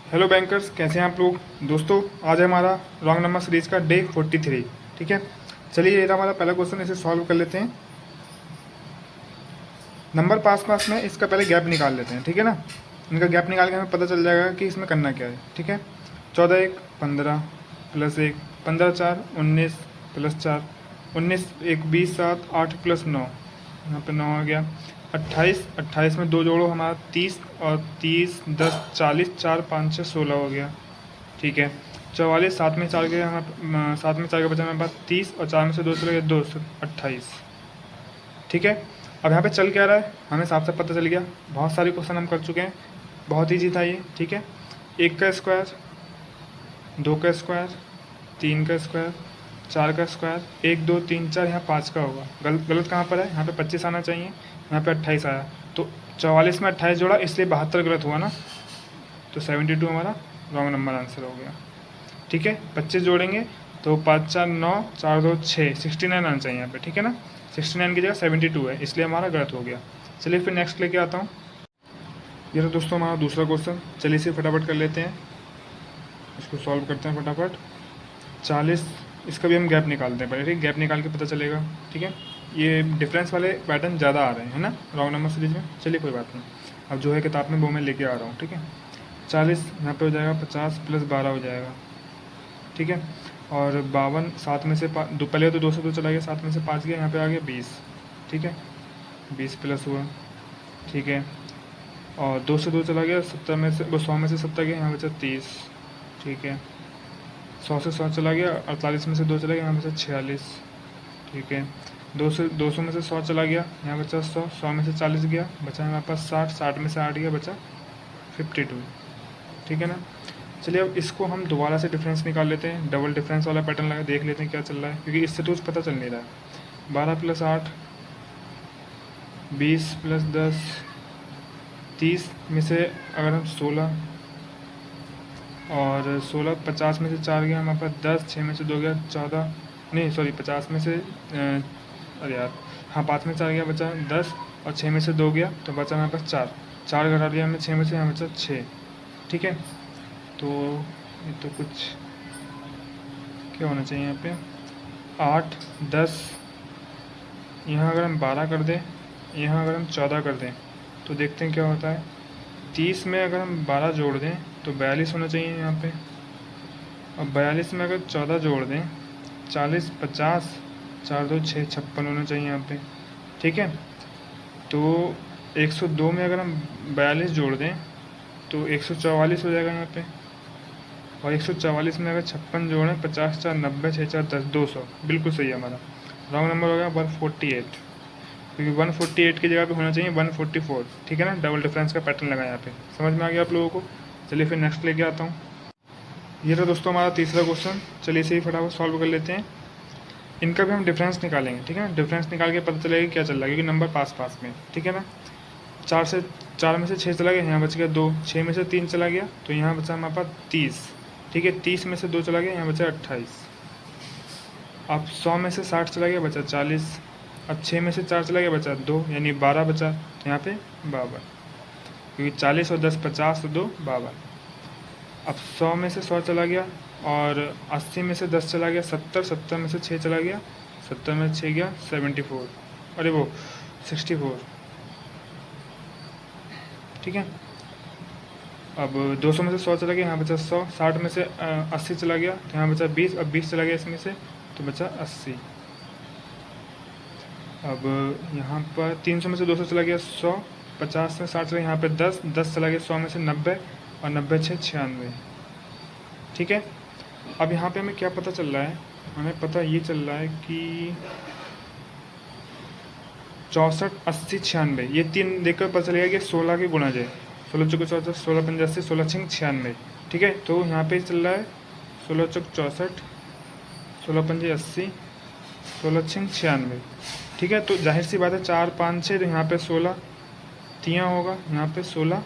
Hello bankers, कैसे हैं आप लोग। दोस्तों, आज है हमारा रॉन्ग नंबर सीरीज का डे 43। ठीक है, चलिए ये रहा हमारा पहला क्वेश्चन, इसे सॉल्व कर लेते हैं। नंबर पास पास में इसका पहले गैप निकाल लेते हैं, ठीक है ना। इनका गैप निकाल के हमें पता चल जाएगा कि इसमें करना क्या है। ठीक है, 14 1 15 प्लस 1 15 4 19 प्लस 4 19 1 20 7 8 प्लस 9, यहाँ पे 9 आ गया। 28 28 में 2 जोड़ो हमारा 30, और 30 10 40 4 5 6 16 हो गया। ठीक है, 44 7 में 4 के हमारे 7 में 4 के बचा हमारे पास 30, और 4 में से 2 चले गए 2, 28। ठीक है, अब यहाँ पे चल क्या रहा है हमें साफ साफ पता चल गया। बहुत सारे क्वेश्चन हम कर चुके हैं, बहुत ईजी था ये। ठीक है, 1 का स्क्वायर, 2 का स्क्वायर, 3 का स्क्वायर, 4 का स्क्वायर, 1 2 3 4, यहाँ 5 का होगा। गलत कहाँ पर है, यहाँ पे 25 आना चाहिए, यहाँ पे 28 आया। तो 44 में 28 जोड़ा, इसलिए 72 गलत हुआ ना। तो 72 हमारा रॉन्ग नंबर आंसर हो गया। ठीक है, 25 जोड़ेंगे तो 5 4 9 4 2 6, 69 आना चाहिए यहाँ पे। ठीक है ना, 69 की जगह 72 है, इसलिए हमारा गलत हो गया। चलिए फिर नेक्स्ट लेके आता हूँ। ये तो दोस्तों हमारा दूसरा क्वेश्चन, चलिए इसे फटाफट कर लेते हैं, इसको सॉल्व करते हैं फटाफट। 40, इसका भी हम गैप निकालते हैं पहले। ठीक, गैप निकाल के पता चलेगा। ठीक है, ये डिफरेंस वाले पैटर्न ज़्यादा आ रहे हैं ना रॉन्ग नंबर सीरीज में। चलिए कोई बात नहीं, अब जो है किताब में वो मैं लेके आ रहा हूँ। ठीक है, 40 यहाँ पे हो जाएगा 50 प्लस 12 हो जाएगा। ठीक है, और 52 7 में से दो, पहले तो 2 से 2 चला गया, 7 में से 5 गया, यहाँ पे आ गया 20। ठीक है, 20 प्लस हुआ। ठीक है, और 2 से 2 चला गया, 70 में से वो 100 में से 70 गया, यहाँ बचा 30। ठीक है, 100 से 100 चला गया, 48 में से 2 चला गया, यहाँ बचा 46। ठीक है, 200 में से 100 चला गया, यहाँ बचा 100, 100 में से 40 गया, बचा हमारे पास 60, 60 में से 8 गया, बचा 52। ठीक है ना, चलिए अब इसको हम दोबारा से डिफरेंस निकाल लेते हैं। डबल डिफरेंस वाला पैटर्न लगा देख लेते हैं क्या चल रहा है, क्योंकि इससे तो कुछ पता चल नहीं रहा है। 12 प्लस 8 20 प्लस 10 30 में से अगर हम 16, और 16 50 में से 4 गया हमारे पास 10, 6 में से 2 गया 14, नहीं सॉरी 50 में से अरे यार हाँ 5 में 4 गया, बचा 10, और 6 में से 2 गया तो बचा हमारे पास 4, 4 घटा दिया हमने 6 में से, यहाँ बचा 6। ठीक है, तो ये तो कुछ क्या होना चाहिए यहाँ पे, 8 10, यहाँ अगर हम 12 कर दें, यहाँ अगर हम 14 कर दें, तो देखते हैं क्या होता है। 30 में अगर हम 12 जोड़ दें तो 42 होना चाहिए यहाँ पे, और 42 में अगर 14 जोड़ दें 40 50, 4 2 6 56 होना चाहिए यहाँ पे। ठीक है, तो 102 में अगर हम 42 जोड़ दें तो 144 हो जाएगा यहाँ पे, और 144 में अगर 56 जोड़ें 50 4 90 6 4 10 200, बिल्कुल सही है हमारा। रॉन्ग नंबर हो गया 148, क्योंकि 148 की जगह पे होना चाहिए 144। ठीक है ना, डबल डिफरेंस का पैटर्न लगा यहाँ पे। समझ में आ गया आप लोगों को। चलिए फिर नेक्स्ट लेके आता हूँ। ये रहा दोस्तों हमारा तीसरा क्वेश्चन, चलिए इसे ही फटाफट सॉल्व कर लेते हैं। इनका भी हम डिफरेंस निकालेंगे। ठीक है ना, डिफरेंस निकाल के पता चलेगा क्या चल रहा है, क्योंकि नंबर पास पास में। ठीक है ना, 4 में से 6 चला गया, यहाँ बच गया 2, 6 में से 3 चला गया तो यहाँ बचा हमारे पास 30। ठीक है, 30 में से 2 चला गया, यहाँ बचा 28। अब 100 में से 60 चला गया, बचा 40। अब 6 में से 4 चला गया, बचा 2, यानी 12 बचा, तो यहाँ पे 52, क्योंकि 40 और 10 50 तो 2 52। अब 100 में से 100 चला गया, और 80 में से 10 चला गया 70, 70 में से 6 चला गया, 70 में 6 गया 74, अरे वो 64। ठीक है, अब 200 में से 100 चला गया, यहाँ बचा 100, 60 में से 80 चला गया तो यहाँ बचा 20, अब 20 चला गया इसमें से तो बचा 80। अब यहाँ पर 300 में से 200 चला गया 100, 50 में 60 चला गया, यहाँ पे 10, 10 चला गया 100 में से 90, और 90 6 96। ठीक है, अब यहाँ पे हमें क्या पता चल रहा है, हमें पता ये चल रहा है कि 64 80 96, ये तीन देखकर पता चलेगा कि 16 के गुणज है। 16 चौक 64, 16 पंजा 80, 16 छिंग 96। ठीक है, तो यहाँ पे चल रहा है 16 चौक 64, 16 पंजे 80, 16 छिंग 96। ठीक है, तो जाहिर सी बात है 4 5 6, तो यहाँ पे 16 तियाँ होगा, यहाँ पे 16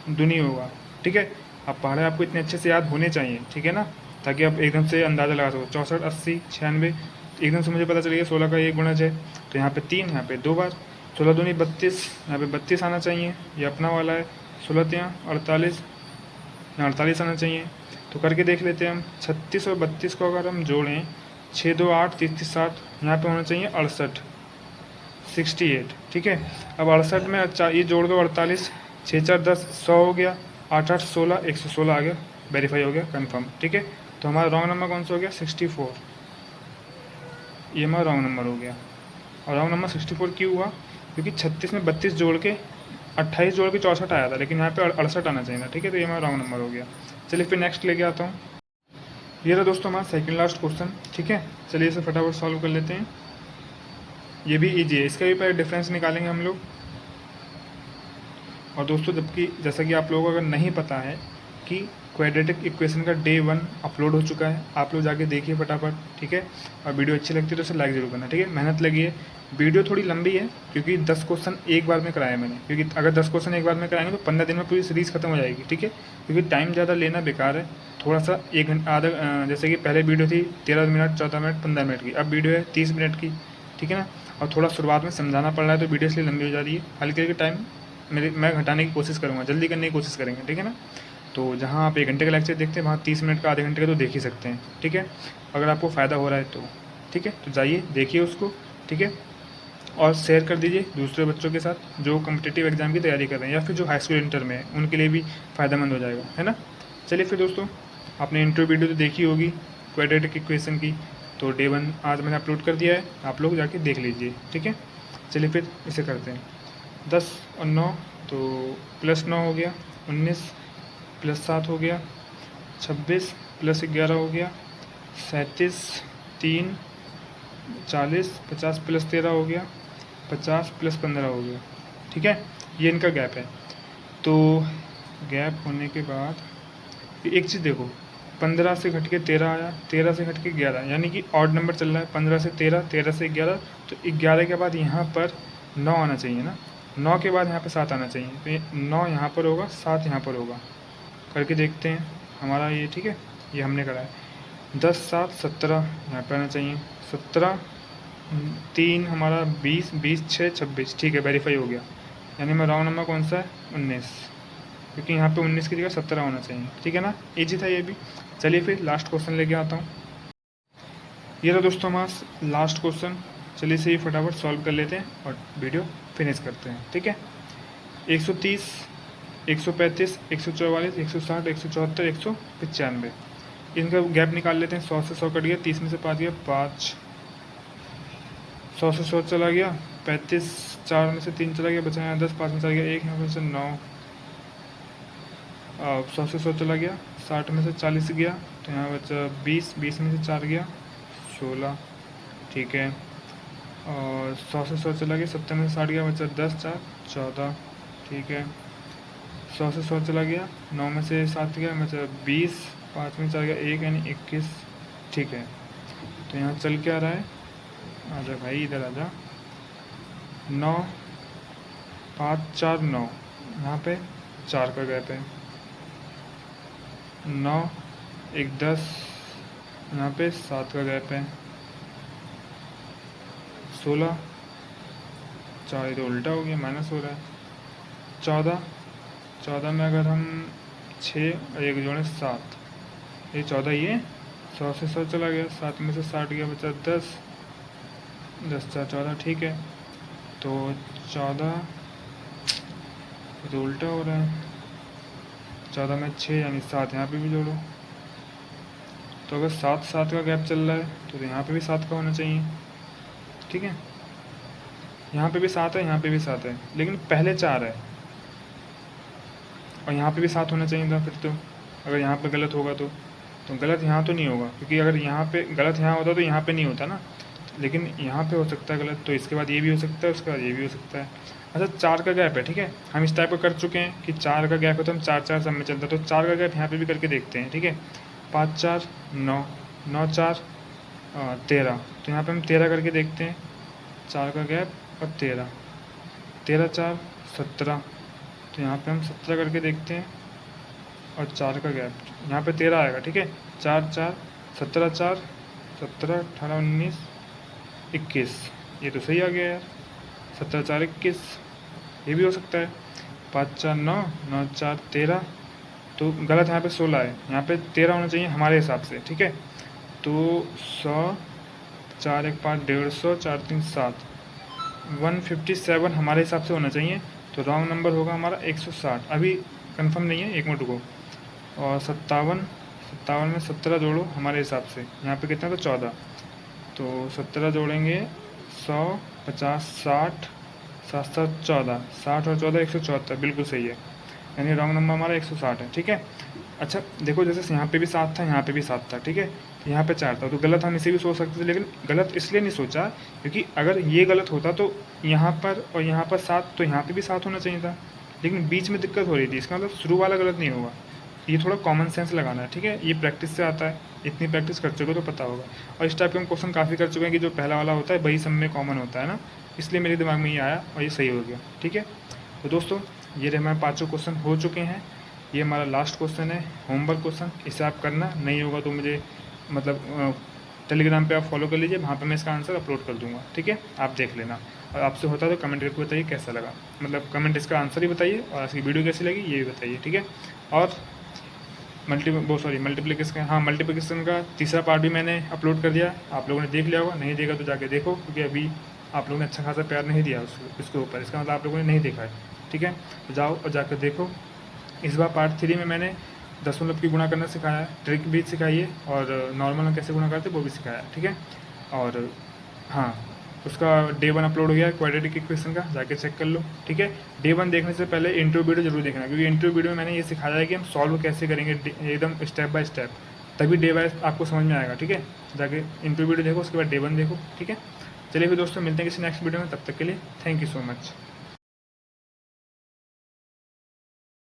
दुनी होगा। ठीक है, अब पहाड़े आपको इतने अच्छे से याद होने चाहिए। ठीक है ना, ताकि आप एकदम से अंदाज़ा लगा सको। 64 80 96, एकदम से मुझे पता चल गया 16 का ये गुणज है, तो यहाँ पे 3, यहाँ पे 2 बार। 16 दूनी 32, यहाँ पे 32 आना चाहिए, ये अपना वाला है। 16 तियाँ 48, यहाँ 48 आना चाहिए। तो करके देख लेते हैं हम। 36 और 32 को अगर हम जोड़ें, 6 2 8 3 3 7, यहाँ पे होना चाहिए 68, 68। ठीक है, अब 68 में ये जोड़ दो 48, 6 4 10, 100 हो गया, 8 8 16, 116 आ गया, वेरीफाई हो गया, कंफर्म। ठीक है, तो हमारा रॉन्ग नंबर कौन सा हो गया? 64। ये हमारा रॉन्ग नंबर हो गया। और रॉन्ग नंबर 64 क्यों हुआ? क्योंकि 36 में 32 जोड़ के 28 जोड़ के 64 आया था, लेकिन यहाँ पे 68 आना चाहिए था। ठीक है, तो ये हमारा रॉन्ग नंबर हो गया। चलिए फिर नेक्स्ट लेके आता हूँ। ये रहा दोस्तों हमारा सेकंड लास्ट क्वेश्चन। ठीक है, चलिए इसे फटाफट सॉल्व कर लेते हैं। ये भी ईजी है, इसका भी पहले डिफरेंस निकालेंगे हम लोग। और दोस्तों जैसा कि आप लोगों को अगर नहीं पता है कि क्वाड्रेटिक इक्वेशन का डे 1 अपलोड हो चुका है, आप लोग जाके देखिए फटाफट। ठीक है, और वीडियो अच्छी लगती है तो उसे लाइक जरूर करना। ठीक है, मेहनत लगी है। वीडियो थोड़ी लंबी है क्योंकि 10 क्वेश्चन एक बार में कराया मैंने, क्योंकि अगर 10 क्वेश्चन एक बार में कराएंगे तो 15 दिन में पूरी सीरीज़ खत्म हो जाएगी। ठीक है, क्योंकि टाइम ज़्यादा लेना बेकार है। थोड़ा सा 1 घंटा आधा, जैसे कि पहले वीडियो थी 13 मिनट 14 मिनट 15 मिनट की, अब वीडियो है 30 मिनट की। ठीक है ना, और थोड़ा शुरुआत में समझाना पड़ रहा है तो वीडियो इसलिए लंबी हो जा रही है। हल्के हल्के टाइम मैं घटाने की कोशिश करूँगा, जल्दी करने की कोशिश करेंगे। ठीक है ना, तो जहाँ आप 1 घंटे का लेक्चर देखते हैं वहाँ 30 मिनट का, आधे घंटे का तो देख ही सकते हैं। ठीक है, अगर आपको फ़ायदा हो रहा है तो। ठीक है, तो जाइए देखिए उसको। ठीक है, और शेयर कर दीजिए दूसरे बच्चों के साथ जो कॉम्पिटिटिव एग्जाम की तैयारी कर रहे हैं या फिर जो हाई स्कूल इंटर में है, उनके लिए भी फ़ायदेमंद हो जाएगा, है ना। चलिए फिर दोस्तों, आपने इंट्रो वीडियो तो देखी होगी क्वाड्रेटिक इक्वेशन की, तो डे 1 आज मैंने अपलोड कर दिया है, आप लोग जाके देख लीजिए। ठीक है, चलिए फिर इसे करते हैं। 10 और 9 तो +9 हो गया, 19 +7 हो गया, 26 +11 हो गया, 37 3 40, 50 +13 हो गया, 50 +15 हो गया। ठीक है, ये इनका गैप है। तो गैप होने के बाद एक चीज़ देखो, 15 से घट के 13 आया, 13 से घट के 11, यानी कि ऑड नंबर चल रहा है। 15 से 13, 13 से 11, तो 11 के बाद यहाँ पर 9 आना चाहिए ना, 9 के बाद यहाँ पर 7 आना चाहिए। तो ये 9 यहाँ पर होगा, 7 यहाँ पर होगा। करके देखते हैं हमारा ये। ठीक है, ये हमने करा है। 10 7 17 यहाँ पर आना चाहिए, 17 3 हमारा 20, 20 6 26। ठीक है, वेरीफाई हो गया। यानी मैं रॉन्ग नंबर कौन सा है? 19, क्योंकि यहाँ पे 19 की जगह 17 होना चाहिए। ठीक है ना, इजी था ये भी। चलिए फिर लास्ट क्वेश्चन लेके आता हूँ। ये रहा दोस्तों हमारा लास्ट क्वेश्चन। चलिए इसे फटाफट सॉल्व कर लेते हैं और वीडियो फिनिश करते हैं। ठीक है, 130, 135, 144, 160, 174, 195, इनका गैप निकाल लेते हैं। 100 से 100 कट गया, 30 में से 5 गया, 5, 100 से 100 चला गया, 35, 4 में से 3 चला गया, बचा यहाँ 10, 5 में चला गया 1, यहाँ में से 9, 100 से 100 चला गया, 60 में से 40 गया, तो यहाँ बचा 20, 20 में से 4 गया 16। ठीक है, और 100 से 100 चला गया, 70 में से 60 गया, बचा 10, 4 14। ठीक है, 100 से 100 चला गया, 9 में से 7 गया, बचा 20, 5 में 4 गया 1, यानी 21। ठीक है, तो यहाँ चल क्या रहा है? आजा भाई इधर आजा। 9 5 4 9, यहाँ पे 4 का गैप है। 9 1 10, यहाँ पे 7 का गैप है। 16, 4 तो उल्टा हो गया, माइनस हो रहा है। 14, 14 में अगर हम 6 और 1 जोड़ें 7, ये 14 ही है। 100 से 100 चला गया, 7 में से 60 गया, बचा 10, 10 4 14। ठीक है, तो 14 तो उल्टा हो रहा है। 14 में 6 यानी 7, यहाँ पे भी जोड़ो। तो अगर 7 7 का गैप चल रहा है तो यहाँ पे भी 7 का होना चाहिए। ठीक है, यहाँ पे भी 7 है, यहाँ पे भी 7 है, लेकिन पहले 4 है और यहाँ पे भी 7 होना चाहिए था। फिर तो अगर यहाँ पे गलत होगा तो गलत यहाँ तो नहीं होगा, क्योंकि अगर यहाँ पे गलत यहाँ होता तो यहाँ पे नहीं होता ना, लेकिन यहाँ पे हो सकता है गलत, तो इसके बाद ये भी हो सकता है, उसके बाद ये भी हो सकता है। अच्छा, 4 का गैप है। ठीक है, हम इस टाइप का कर चुके हैं कि 4 का गैप है तो हम 4 4 सब में चलता है, तो 4 का गैप यहाँ पे भी करके देखते हैं। ठीक है, 5 4 9, 9 4 13, तो यहाँ पे हम 13 करके देखते हैं। 4 का गैप और 13, 13 4 17, तो यहाँ पे हम 17 करके देखते हैं और 4 का गैप, यहाँ पे 13 आएगा। ठीक है, 4 4 17 4 17 18 19 21, ये तो सही आ गया यार। 17 4 21, ये भी हो सकता है। 5 4 9, 9 4 13, तो गलत यहाँ पे 16 है, यहाँ पे 13 होना चाहिए हमारे हिसाब से, ठीक है। तो 100, 4 1 5 150, 4 3 7, 157 हमारे हिसाब से होना चाहिए। तो रॉन्ग नंबर होगा हमारा 160। अभी कंफर्म नहीं है, 1 मिनट रुको। और 57 में 17 जोड़ो हमारे हिसाब से, यहाँ पे कितना था 14, तो 17 जोड़ेंगे 100, 50, 60, 7 7 14, 60 और 14 174, बिल्कुल सही है। यानी रॉन्ग नंबर हमारा 160 है, ठीक है। अच्छा देखो, जैसे यहाँ पे भी 7 था, यहाँ पे भी 7 था, ठीक है। तो यहाँ पे 4 था, तो गलत हम इसे भी सोच सकते थे, लेकिन गलत इसलिए नहीं सोचा क्योंकि अगर ये गलत होता तो यहाँ पर और यहाँ पर 7, तो यहाँ पे भी 7 होना चाहिए था, लेकिन बीच में दिक्कत हो रही थी। इसका मतलब शुरू वाला गलत नहीं होगा। ये थोड़ा कॉमन सेंस लगाना है, ठीक है। ये प्रैक्टिस से आता है, इतनी प्रैक्टिस कर चुके तो पता होगा। और इस टाइप के हम क्वेश्चन काफ़ी कर चुके हैं कि जो पहला वाला होता है वही सब में कॉमन होता है ना, इसलिए मेरे दिमाग में ये आया और ये सही हो गया, ठीक है। तो दोस्तों ये हमारे 5 क्वेश्चन हो चुके हैं। ये हमारा लास्ट क्वेश्चन है, होमवर्क क्वेश्चन। इसे आप करना, नहीं होगा तो मुझे मतलब टेलीग्राम पे आप फॉलो कर लीजिए, वहाँ पे मैं इसका आंसर अपलोड कर दूँगा, ठीक है। आप देख लेना, और आपसे होता है तो कमेंट करके बताइए कैसा लगा, मतलब कमेंट इसका आंसर ही बताइए, और इसकी वीडियो कैसी लगी ये भी बताइए, ठीक है। और मल्टीप्लिकेशन का तीसरा पार्ट भी मैंने अपलोड कर दिया, आप लोगों ने देख लिया होगा, नहीं देखा तो जाके देखो, क्योंकि अभी आप लोगों ने अच्छा खासा प्यार नहीं दिया इसके ऊपर, इसका मतलब आप लोगों ने नहीं देखा है, ठीक है। तो जाओ और जाकर देखो। इस बार पार्ट 3 में मैंने दशमलव की गुणा करना सिखाया है, ट्रिक भी सिखाई है, और नॉर्मल में कैसे गुणा करते वो भी सिखाया है, ठीक है। और हाँ, उसका डे 1 अपलोड हो गया है क्वाड्रेटिक इक्वेशन का, जाके चेक कर लो, ठीक है। डे 1 देखने से पहले इंट्रो वीडियो जरूर देखना, क्योंकि इंट्रो वीडियो में मैंने ये सिखाया है कि हम सॉल्व कैसे करेंगे एकदम स्टेप बाय स्टेप, तभी डे वाइज आपको समझ में आएगा, ठीक है। जाके इंट्रो वीडियो देखो, उसके बाद डे 1 देखो, ठीक है। चलिए फिर दोस्तों, मिलते हैं किसी नेक्स्ट वीडियो में, तब तक के लिए थैंक यू सो मच।